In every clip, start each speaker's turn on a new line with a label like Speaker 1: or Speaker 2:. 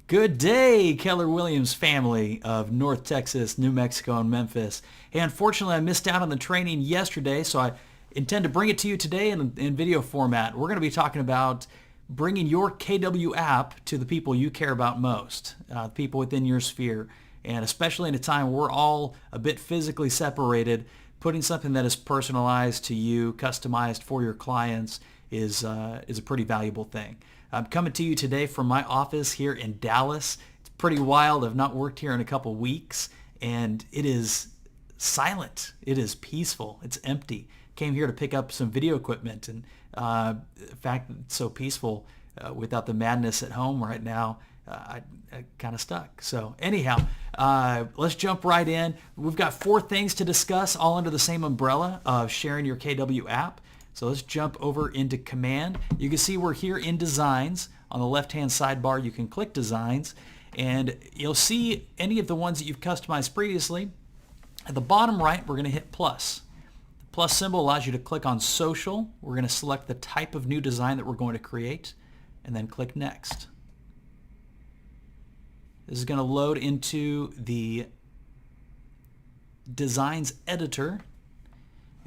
Speaker 1: Good day, Keller Williams family of North Texas, New Mexico, and Memphis. Hey, unfortunately, I missed out on the training yesterday, so I intend to bring it to you today in video format. We're going to be talking about bringing your KW app to the people you care about most, people within your sphere. And especially in a time where we're all a bit physically separated, putting something that is personalized to you, customized for your clients, is a pretty valuable thing. I'm coming to you today from my office here in Dallas. It's pretty wild. I've not worked here in a couple weeks, and it is silent. It is peaceful. It's empty. Came here to pick up some video equipment, and the fact that it's so peaceful without the madness at home right now, I kind of stuck. So anyhow, let's jump right in. We've got 4 things to discuss, all under the same umbrella of sharing your KW app. So let's jump over into Command. You can see we're here in Designs. On the left-hand sidebar, you can click Designs, and you'll see any of the ones that you've customized previously. At the bottom right, we're going to hit plus. The plus symbol allows you to click on Social. We're going to select the type of new design that we're going to create, and then click Next. This is going to load into the Designs editor.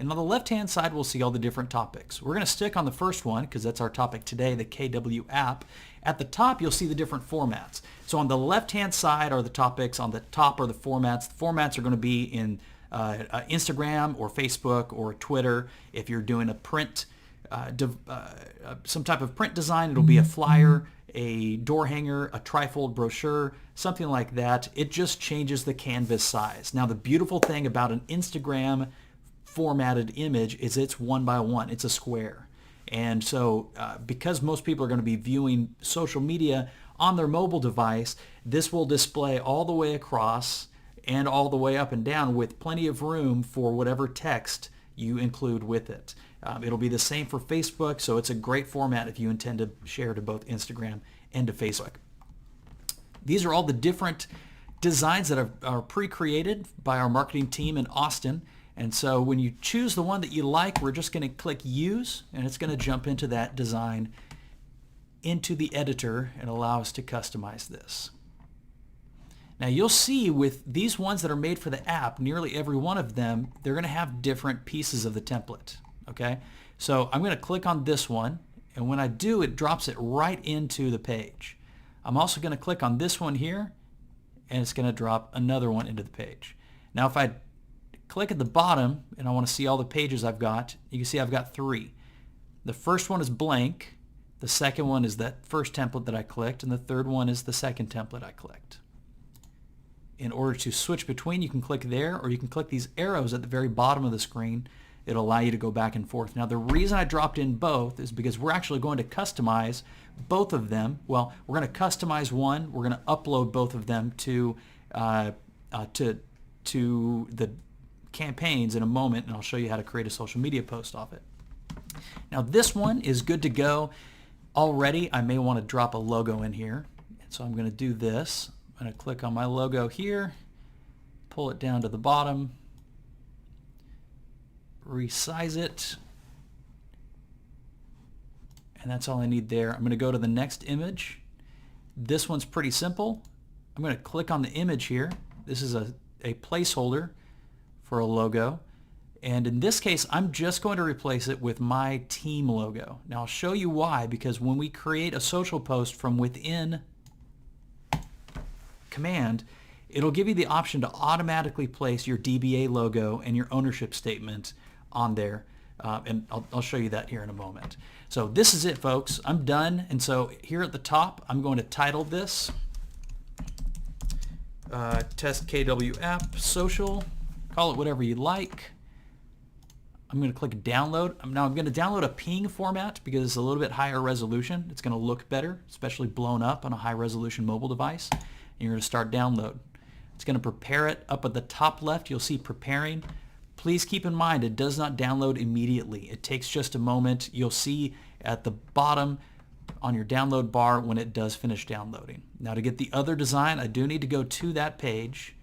Speaker 1: And on the left-hand side, we'll see all the different topics. We're going to stick on the first one because that's our topic today, the KW app. At the top, you'll see the different formats. So on the left-hand side are the topics. On the top are the formats. The formats are going to be in Instagram or Facebook or Twitter. If you're doing a print, some type of print design, it'll be a flyer, a door hanger, a trifold brochure, something like that. It just changes the canvas size. Now, the beautiful thing about an Instagram formatted image is it's 1 by 1. It's a square. And so because most people are going to be viewing social media on their mobile device, this will display all the way across and all the way up and down with plenty of room for whatever text you include with it. It'll be the same for Facebook, so it's a great format if you intend to share to both Instagram and to Facebook. These are all the different designs that are pre-created by our marketing team in Austin. And so when you choose the one that you like, we're just going to click Use, and it's going to jump into that design into the editor and allow us to customize this. Now you'll see with these ones that are made for the app, nearly every one of them, they're going to have different pieces of the template. Okay, so I'm going to click on this one, and when I do, it drops it right into the page. I'm also going to click on this one here, and it's going to drop another one into the page. Now if I click at the bottom and I want to see all the pages I've got, you can see I've got 3. The first one is blank, the second one is that first template that I clicked, and the third one is the second template I clicked. In order to switch between, you can click there, or you can click these arrows at the very bottom of the screen. It'll allow you to go back and forth. Now the reason I dropped in both is because we're actually going to customize both of them. Well, we're going to customize one, we're going to upload both of them to the campaigns in a moment, and I'll show you how to create a social media post off it. Now this one is good to go already. I may want to drop a logo in here, and so I'm going to do this. I'm going to click on my logo here, pull it down to the bottom, resize it, and that's all I need there. I'm going to go to the next image. This one's pretty simple. I'm going to click on the image here. This is a placeholder for a logo, and in this case I'm just going to replace it with my team logo. Now I'll show you why, because when we create a social post from within Command, it'll give you the option to automatically place your DBA logo and your ownership statement on there, and I'll show you that here in a moment. So this is it, folks. I'm done, and so here at the top I'm going to title this Test KW App Social. Call it whatever you like. I'm going to click download. Now I'm going to download a ping format because it's a little bit higher resolution. It's going to look better, especially blown up on a high resolution mobile device. And you're going to start download. It's going to prepare it. Up at the top left, you'll see preparing. Please keep in mind it does not download immediately. It takes just a moment. You'll see at the bottom on your download bar when it does finish downloading. Now to get the other design, I do need to go to that page.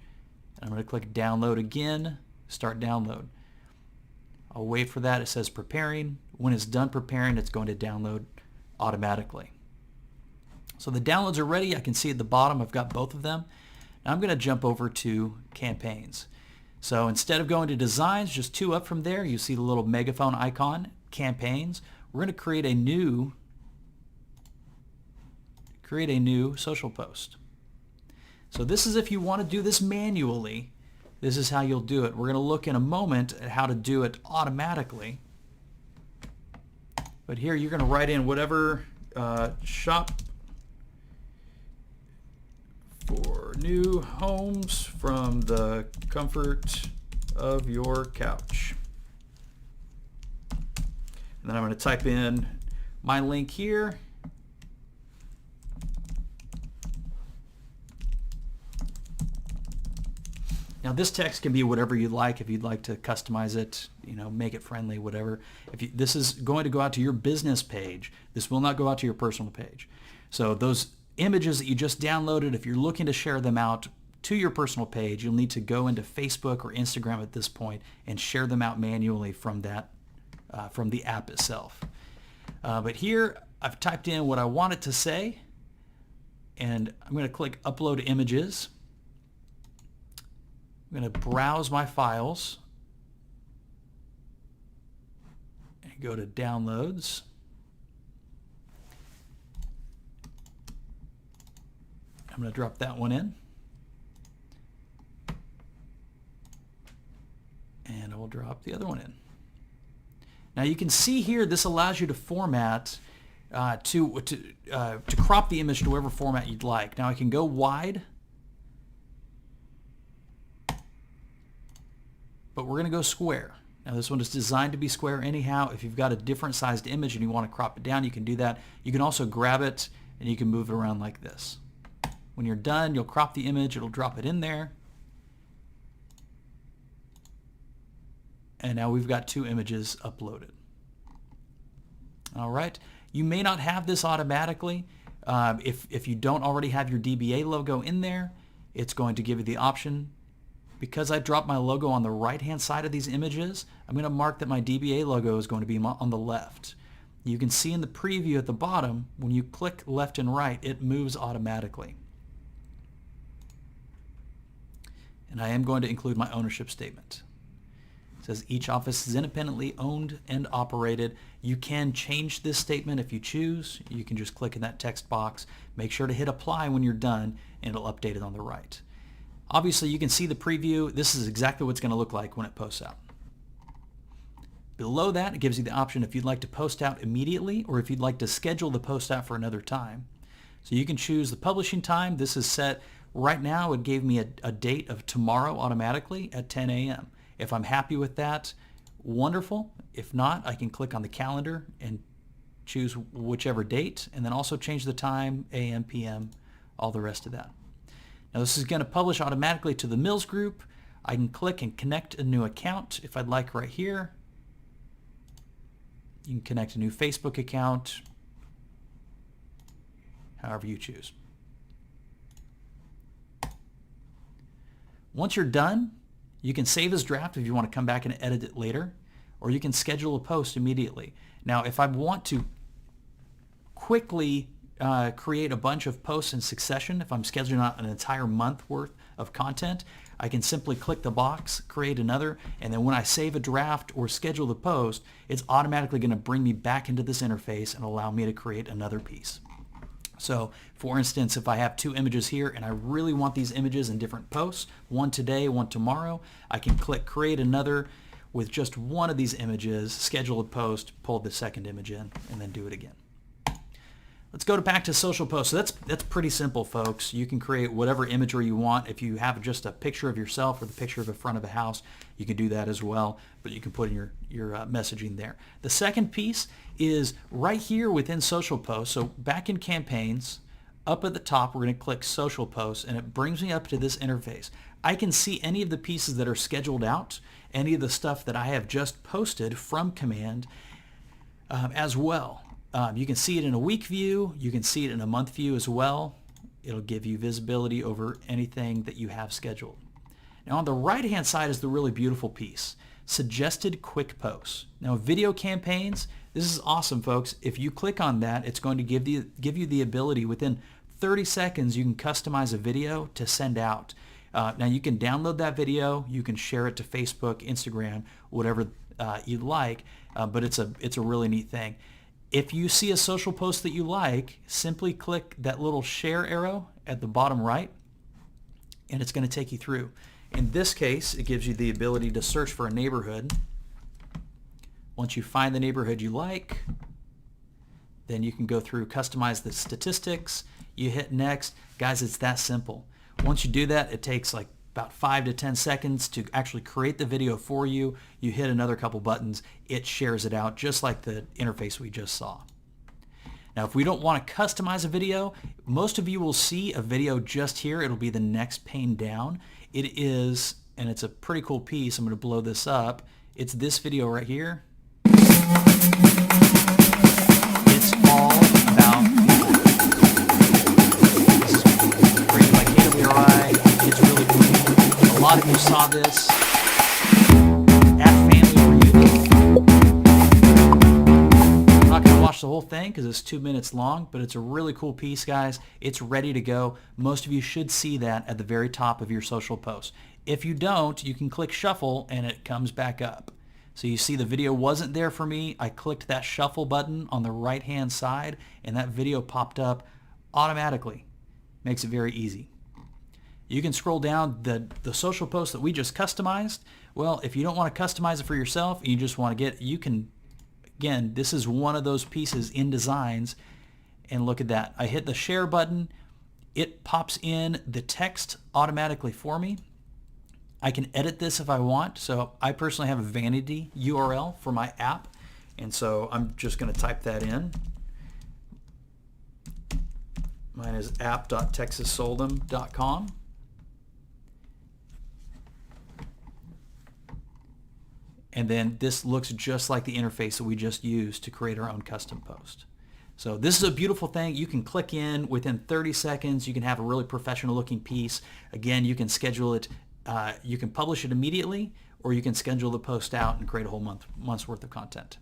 Speaker 1: I'm going to click download again, start download. I'll wait for that. It says preparing. When it's done preparing, it's going to download automatically. So the downloads are ready. I can see at the bottom I've got both of them. Now I'm going to jump over to campaigns. So instead of going to designs, just 2 up from there, you see the little megaphone icon, campaigns. We're going to create a new social post. So this is if you want to do this manually, this is how you'll do it. We're going to look in a moment at how to do it automatically. But here you're going to write in whatever shop for new homes from the comfort of your couch. And then I'm going to type in my link here. Now this text can be whatever you'd like. If you'd like to customize it, make it friendly, whatever. This is going to go out to your business page. This will not go out to your personal page. So those images that you just downloaded, if you're looking to share them out to your personal page, you'll need to go into Facebook or Instagram at this point and share them out manually from that, from the app itself. But here I've typed in what I want it to say, and I'm going to click Upload Images. I'm going to browse my files and go to Downloads. I'm going to drop that one in. And I will drop the other one in. Now you can see here this allows you to format, to crop the image to whatever format you'd like. Now I can go wide, but we're going to go square. Now this one is designed to be square anyhow. If you've got a different sized image and you want to crop it down, you can do that. You can also grab it and you can move it around like this. When you're done, you'll crop the image, it'll drop it in there. And now we've got 2 images uploaded. All right. You may not have this automatically. If you don't already have your DBA logo in there, it's going to give you the option. Because I dropped my logo on the right-hand side of these images, I'm going to mark that my DBA logo is going to be on the left. You can see in the preview at the bottom, when you click left and right, it moves automatically. And I am going to include my ownership statement. It says each office is independently owned and operated. You can change this statement if you choose. You can just click in that text box. Make sure to hit apply when you're done, and it'll update it on the right. Obviously, you can see the preview. This is exactly what it's going to look like when it posts out. Below that, it gives you the option if you'd like to post out immediately or if you'd like to schedule the post out for another time. So you can choose the publishing time. This is set right now. It gave me a date of tomorrow automatically at 10 a.m. If I'm happy with that, wonderful. If not, I can click on the calendar and choose whichever date, and then also change the time, AM, PM, all the rest of that. Now this is going to publish automatically to the Mills group. I can click and connect a new account if I'd like right here. You can connect a new Facebook account, however you choose. Once you're done, you can save as draft if you want to come back and edit it later, or you can schedule a post immediately. Now if I want to quickly create a bunch of posts in succession, if I'm scheduling out an entire month worth of content, I can simply click the box, create another, and then when I save a draft or schedule the post, it's automatically going to bring me back into this interface and allow me to create another piece. So for instance, if I have 2 images here and I really want these images in different posts, one today, one tomorrow, I can click create another with just one of these images, schedule a post, pull the second image in, and then do it again. Let's go back to social posts. So that's pretty simple, folks. You can create whatever imagery you want. If you have just a picture of yourself or the picture of the front of a house, you can do that as well, but you can put in your messaging there. The second piece is right here within social posts. So back in campaigns, up at the top, we're going to click social posts, and it brings me up to this interface. I can see any of the pieces that are scheduled out, any of the stuff that I have just posted from command as well. You can see it in a week view. You can see it in a month view as well. It'll give you visibility over anything that you have scheduled. Now on the right-hand side is the really beautiful piece, suggested quick posts. Now video campaigns, this is awesome, folks. If you click on that, it's going to give you the ability within 30 seconds, you can customize a video to send out. Now you can download that video, you can share it to Facebook, Instagram, whatever you like, but it's a really neat thing. If you see a social post that you like, simply click that little share arrow at the bottom right, and it's going to take you through. In this case, it gives you the ability to search for a neighborhood. Once you find the neighborhood you like, then you can go through, customize the statistics, you hit next. Guys, it's that simple. Once you do that, it takes like about 5 to 10 seconds to actually create the video for you. You hit another couple buttons, it shares it out just like the interface we just saw. Now, if we don't want to customize a video, most of you will see a video just here. It'll be the next pane down. It is, and it's a pretty cool piece. I'm going to blow this up. It's this video right here. It's all about people. This is created by KWRI. It's really cool. A lot of you saw this at family reunion. I'm not going to watch the whole thing because it's 2 minutes long, but it's a really cool piece, guys. It's ready to go. Most of you should see that at the very top of your social post. If you don't, you can click shuffle and it comes back up. So you see the video wasn't there for me. I clicked that shuffle button on the right hand side and that video popped up automatically. Makes it very easy. You can scroll down the social post that we just customized. Well, if you don't want to customize it for yourself, you just want to you can, again, this is one of those pieces in Designs, and look at that. I hit the share button. It pops in the text automatically for me. I can edit this if I want. So I personally have a vanity URL for my app, and so I'm just going to type that in. Mine is app.texassold'em.com. And then this looks just like the interface that we just used to create our own custom post. So this is a beautiful thing. You can click in within 30 seconds. You can have a really professional looking piece. Again, you can schedule it. You can publish it immediately, or you can schedule the post out and create a whole month's worth of content.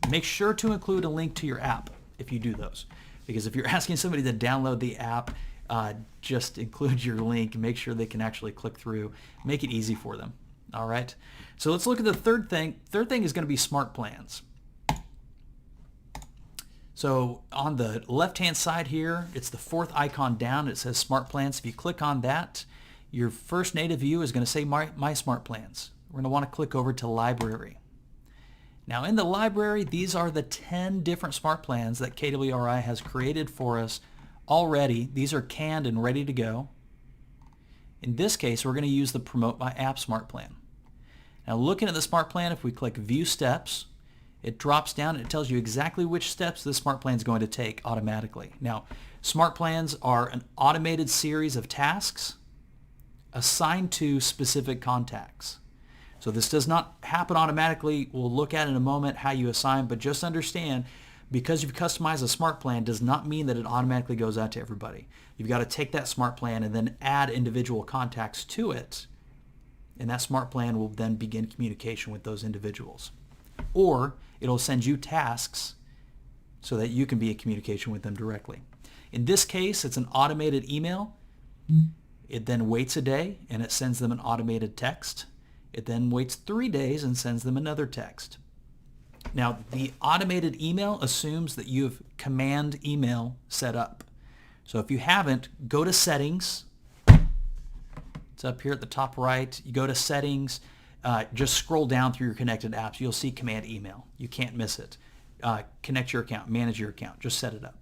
Speaker 1: Make sure to include a link to your app if you do those. Because if you're asking somebody to download the app, just include your link. Make sure they can actually click through. Make it easy for them. All right. So let's look at the third thing. Third thing is going to be SmartPlans. So on the left-hand side here, it's the fourth icon down. It says SmartPlans. If you click on that, your first native view is going to say My SmartPlans. We're going to want to click over to Library. Now in the library, these are the 10 different SmartPlans that KWRI has created for us already. These are canned and ready to go. In this case, we're going to use the Promote My App SmartPlan. Now looking at the SmartPlan, if we click View Steps, it drops down and it tells you exactly which steps this SmartPlan is going to take automatically. Now, SmartPlans are an automated series of tasks assigned to specific contacts. So this does not happen automatically. We'll look at in a moment how you assign, but just understand, because you've customized a SmartPlan does not mean that it automatically goes out to everybody. You've got to take that SmartPlan and then add individual contacts to it, and that SmartPlan will then begin communication with those individuals. Or it'll send you tasks so that you can be in communication with them directly. In this case, it's an automated email. It then waits a day and it sends them an automated text. It then waits 3 days and sends them another text. Now, the automated email assumes that you have command email set up. So if you haven't, go to Settings. It's up here at the top right. You go to Settings. Just scroll down through your connected apps. You'll see command email. You can't miss it. Connect your account. Manage your account. Just set it up.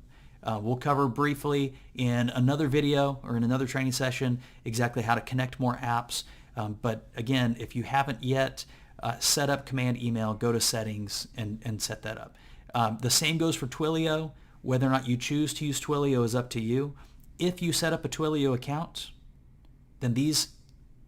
Speaker 1: We'll cover briefly in another video or in another training session exactly how to connect more apps. But again, if you haven't yet set up command email, go to Settings and set that up. The same goes for Twilio. Whether or not you choose to use Twilio is up to you. If you set up a Twilio account, then these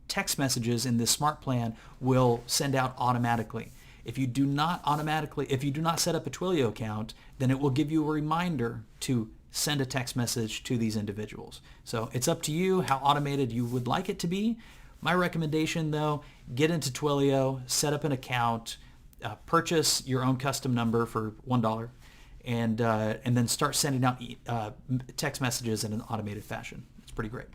Speaker 1: text messages in this SmartPlan will send out automatically. If you do not set up a Twilio account, then it will give you a reminder to send a text message to these individuals. So it's up to you how automated you would like it to be. My recommendation, though, get into Twilio, set up an account, purchase your own custom number for $1, and then start sending out text messages in an automated fashion. It's pretty great.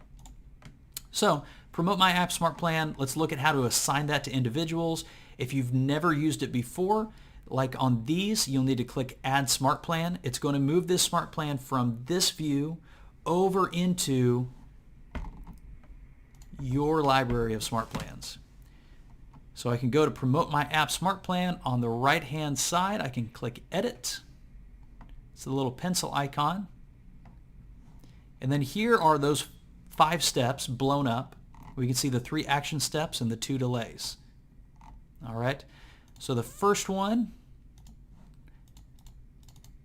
Speaker 1: So promote my app smart plan. Let's look at how to assign that to individuals. If you've never used it before, like on these, you'll need to click Add Smart Plan. It's going to move this smart plan from this view over into your library of smart plans. So I can go to Promote My App Smart Plan. On the right-hand side, I can click Edit. It's the little pencil icon. And then here are those 5 steps blown up. We can see the 3 action steps and the 2 delays. All right. So the first one,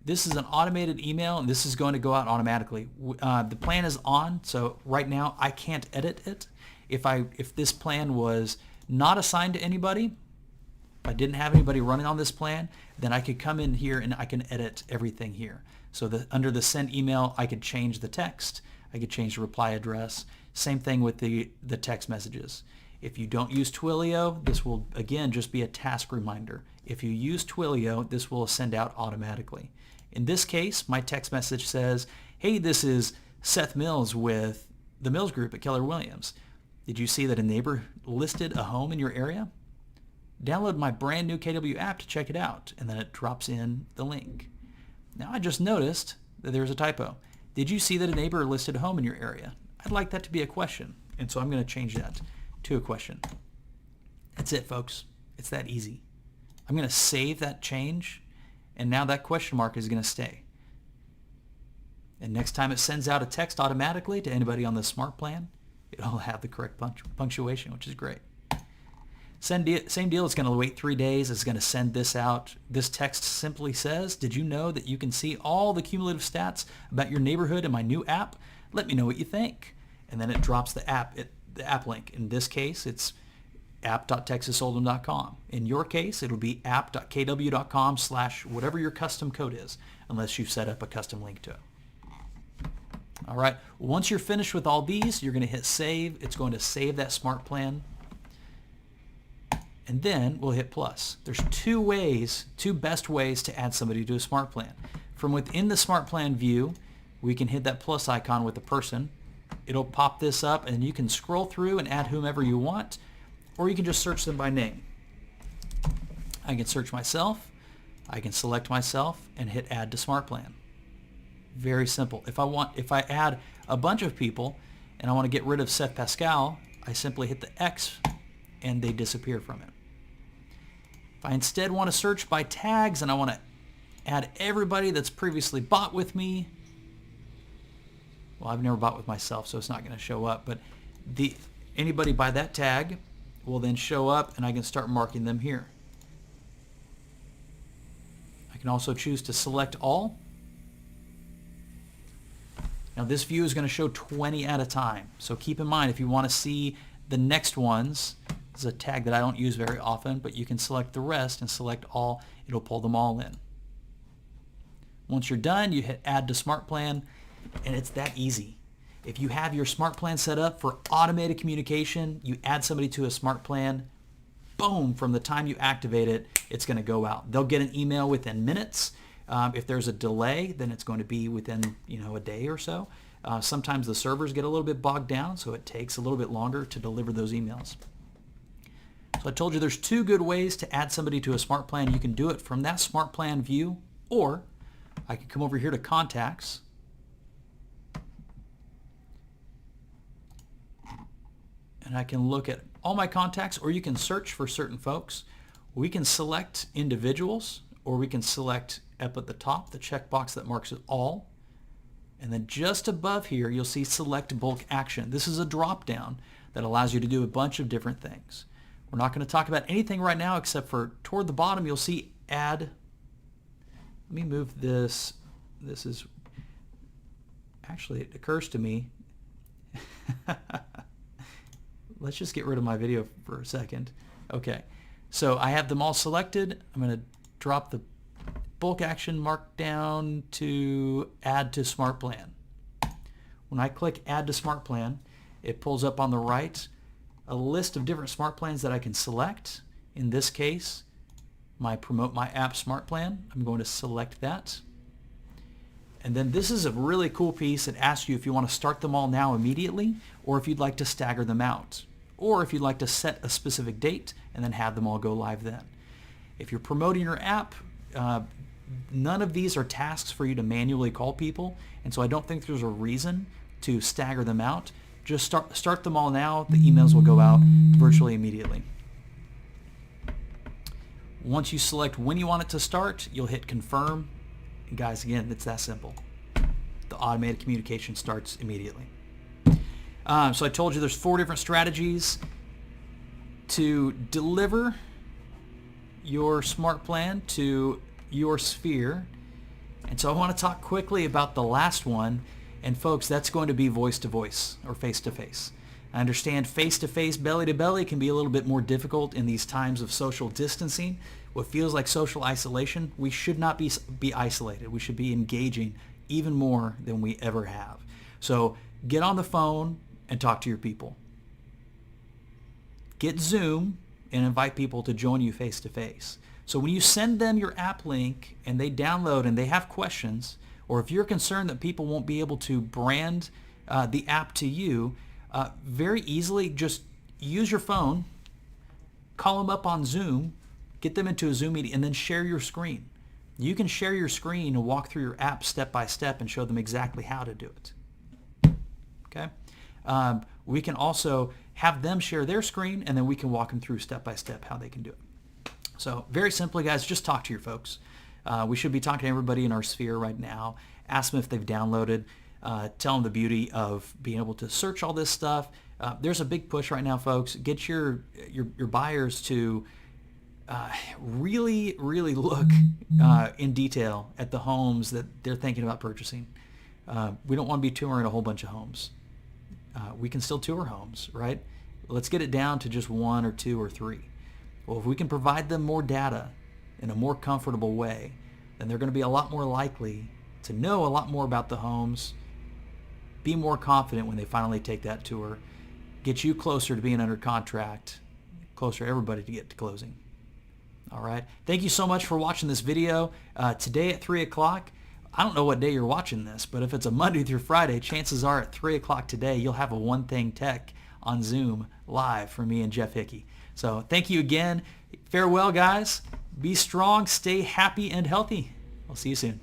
Speaker 1: this is an automated email, and this is going to go out automatically. The plan is on, so right now I can't edit it. If this plan was not assigned to anybody, if I didn't have anybody running on this plan, then I could come in here and I can edit everything here. So under the send email, I could change the text. I could change the reply address. Same thing with the text messages. If you don't use Twilio, this will again just be a task reminder. If you use Twilio, this will send out automatically. In this case, my text message says, hey, this is Seth Mills with the Mills Group at Keller Williams. Did you see that a neighbor listed a home in your area? Download my brand new KW app to check it out, and then it drops in the link. Now I just noticed that there's a typo. Did you see that a neighbor listed a home in your area? I'd like that to be a question, and so I'm going to change that to a question. That's it, folks. It's that easy. I'm going to save that change, and now that question mark is going to stay. And next time it sends out a text automatically to anybody on the smart plan, it'll have the correct punctuation, which is great. Same deal, it's going to wait 3 days. It's going to send this out. This text simply says, did you know that you can see all the cumulative stats about your neighborhood in my new app? Let me know what you think. And then it drops the app link. In this case, it's app.texashold'em.com. In your case, it'll be app.kw.com/whatever your custom code is, unless you've set up a custom link to it. All right, once you're finished with all these, you're going to hit save. It's going to save that smart plan. And then we'll hit plus. There's 2 best ways to add somebody to a smart plan. From within the smart plan view, we can hit that plus icon with a person. It'll pop this up, and you can scroll through and add whomever you want, or you can just search them by name. I can search myself, I can select myself, and hit add to smart plan. Very simple. If I add a bunch of people and I want to get rid of Seth Pascal, I simply hit the X and they disappear from it. If I instead want to search by tags and I want to add everybody that's previously bought with me, well, I've never bought with myself, so it's not going to show up, but anybody by that tag will then show up, and I can start marking them here. I can also choose to select all. Now this view is going to show 20 at a time, so keep in mind if you want to see the next ones, this is a tag that I don't use very often, but you can select the rest and select all. It'll pull them all in. Once you're done, you hit add to smart plan, and it's that easy. If you have your smart plan set up for automated communication, you add somebody to a smart plan, boom, from the time you activate it, it's going to go out. They'll get an email within minutes. If there's a delay, then it's going to be within a day or so. Sometimes the servers get a little bit bogged down, so it takes a little bit longer to deliver those emails. So I told you there's 2 good ways to add somebody to a smart plan. You can do it from that smart plan view, or I can come over here to contacts, and I can look at all my contacts, or you can search for certain folks. We can select individuals, or we can select up at the top the checkbox that marks it all. And then just above here, you'll see select bulk action. This is a drop down that allows you to do a bunch of different things. We're not going to talk about anything right now except for toward the bottom, you'll see add. Let me move this. This is, actually, it occurs to me. Let's just get rid of my video for a second. Okay, so I have them all selected. I'm going to drop the bulk action mark down to add to smart plan. When I click add to smart plan, it pulls up on the right a list of different smart plans that I can select. In this case, my promote my app smart plan. I'm going to select that. And then this is a really cool piece that asks you if you want to start them all now immediately, or if you'd like to stagger them out, or if you'd like to set a specific date and then have them all go live then. If you're promoting your app, none of these are tasks for you to manually call people, and so I don't think there's a reason to stagger them out. Just start them all now. The emails will go out virtually immediately. Once you select when you want it to start, you'll hit confirm. And guys, again, it's that simple. The automated communication starts immediately. So I told you there's 4 different strategies to deliver your smart plan to your sphere. And so I want to talk quickly about the last one. And folks, that's going to be voice-to-voice or face-to-face. I understand face-to-face, belly-to-belly can be a little bit more difficult in these times of social distancing. What feels like social isolation, we should not be isolated. We should be engaging even more than we ever have. So get on the phone and talk to your people. Get Zoom and invite people to join you face-to-face. So when you send them your app link and they download and they have questions, or if you're concerned that people won't be able to brand the app to you, very easily just use your phone, call them up on Zoom, get them into a Zoom meeting, and then share your screen. You can share your screen and walk through your app step by step and show them exactly how to do it. Okay? We can also have them share their screen, and then we can walk them through step by step how they can do it. So very simply, guys, just talk to your folks. We should be talking to everybody in our sphere right now. Ask them if they've downloaded. Tell them the beauty of being able to search all this stuff. There's a big push right now, folks. Get your buyers to really look in detail at the homes that they're thinking about purchasing. We don't want to be touring a whole bunch of homes. We can still tour homes, right? Let's get it down to just 1 or 2 or 3. Well, if we can provide them more data in a more comfortable way, then they're going to be a lot more likely to know a lot more about the homes, be more confident when they finally take that tour, get you closer to being under contract, closer everybody to get to closing. All right. Thank you so much for watching this video. Today at 3 o'clock, I don't know what day you're watching this, but if it's a Monday through Friday, chances are at 3 o'clock today, you'll have a One Thing Tech on Zoom live for me and Jeff Hickey. So thank you again. Farewell, guys. Be strong, stay happy and healthy. I'll see you soon.